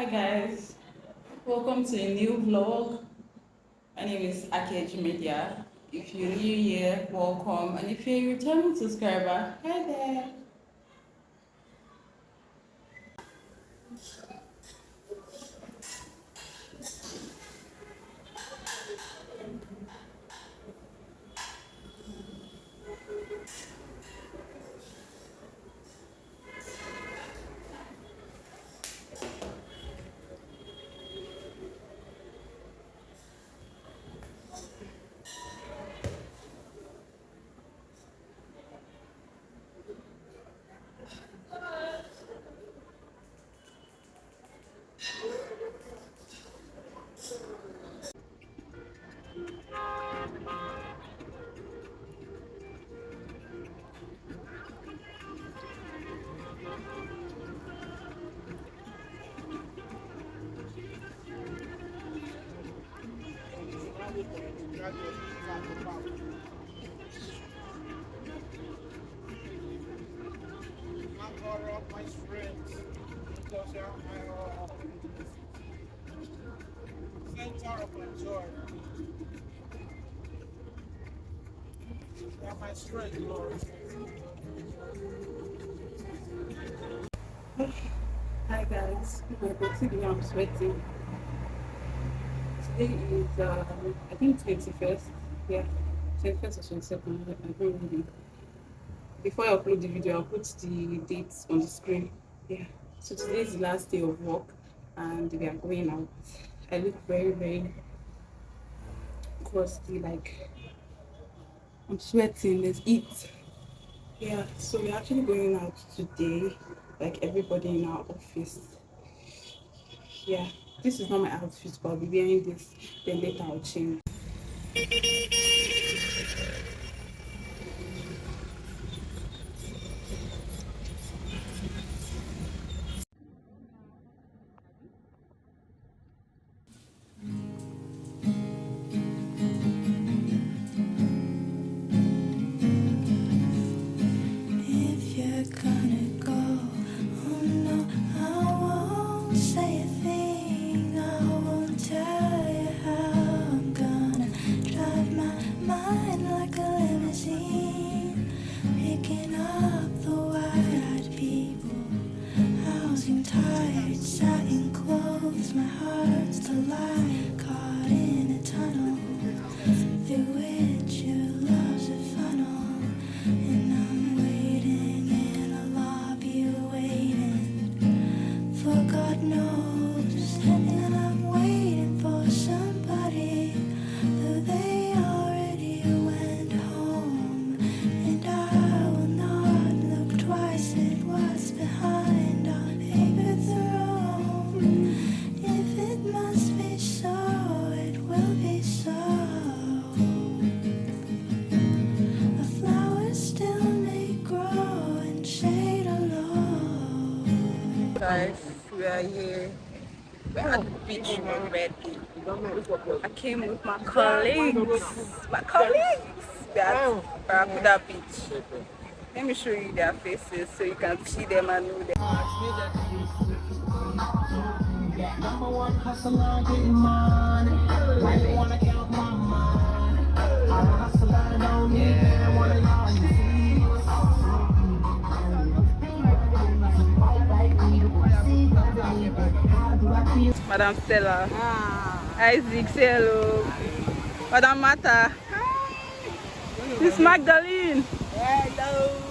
Hi guys, welcome to a new vlog. My name is Akeji Media. If you're new here, welcome, and if you're a returning subscriber, hi there. My friends, because they are my center of my joy. They are my strength, Lord. Hi guys, I'm sweating. Today is I think 21st. Yeah, 21st or 22nd. I don't really. Before I upload the video, I'll put the dates on the screen. Yeah. So today is the last day of work, and we are going out. I look very crusty, like I'm sweating. There's heat. Yeah. So we're actually going out today, like everybody in our office. Yeah. This is not my outfit, but I'll be wearing this. Then later I'll change. If you're gonna go, oh no, I won't say a thing. I won't tell you how I'm gonna drive my mind like a limousine, picking up the wide-eyed people, housing tired, satin clothes. My heart's the light caught in a tunnel through which your love's a funnel. And I'm waiting in a lobby, waiting for God knows. And I'm waiting for somebody, though they already went home. And I will not look twice at what's behind our paper throne. If it must be so, it will be so. A flower still may grow in shade alone. Guys, we are here. We're at the beach already. I came with my colleagues. My colleagues! We're at Barracuda Beach. Let me show you their faces so you can see them and know them. Number one hustler, getting money. I wanna count my money. I'm a hustler, don't need it. One of y'all, you see what's Madam Stella. Isaac, say hello. Madam Mata. Miss Magdalene. Hello.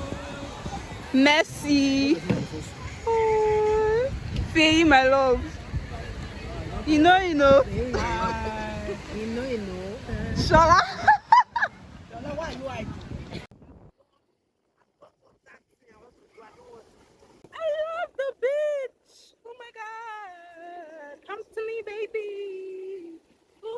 Messi. Oh. Faye, my love. You know. You know. Shola. Why you like? I love the beach. Oh my God. Come to me, baby. Ooh.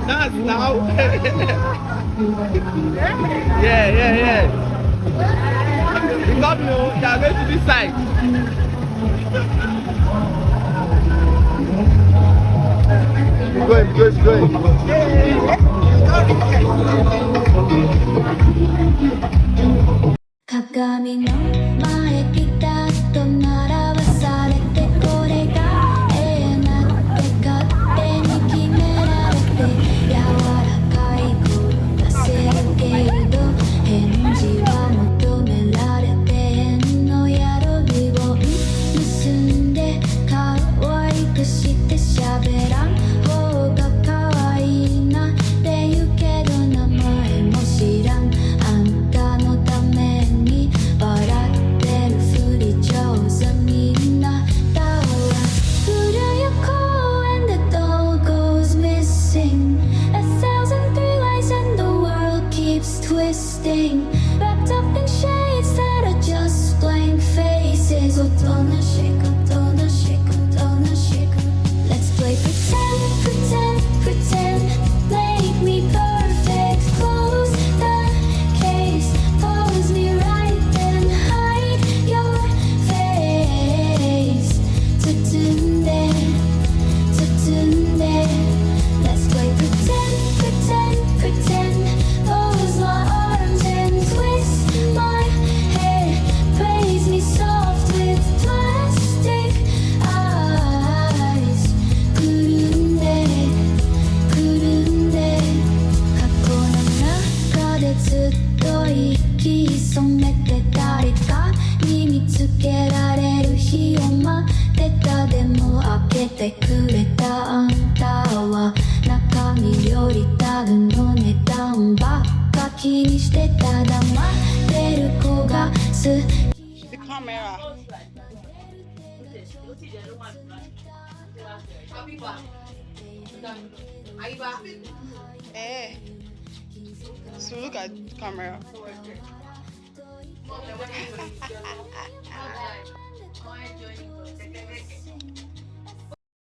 That's now. Yeah. The governor, they are going to this side. Keep going.鏡の前ピタッと並ばされてこれが永遠だって勝手に決められて柔らかい声出せるけれど返事は求められて変のやろリボン結んで可愛くして喋らん方が可愛いなって言うけど名前も知らんあんたのために笑ってるふり上手みんなだわ古い公園で doll goes missing a thousand three lights and the world keeps twisting wrapped up in shades that are just blank faces おとなしくおとなしくおとなしく Let's play pretend make me perfect close the case pose me right then hide your face 包んで Let's play pretend close my arms and twist my hair praise me soft with plastic eyes くるんで過去の中でずっと息潜めて誰かに見つけられる日を待ってたでも開けてくれたあんたは中身よりタグの値段ばっか気にしてた黙ってる子が好き The camera. Eh. So look at the camera.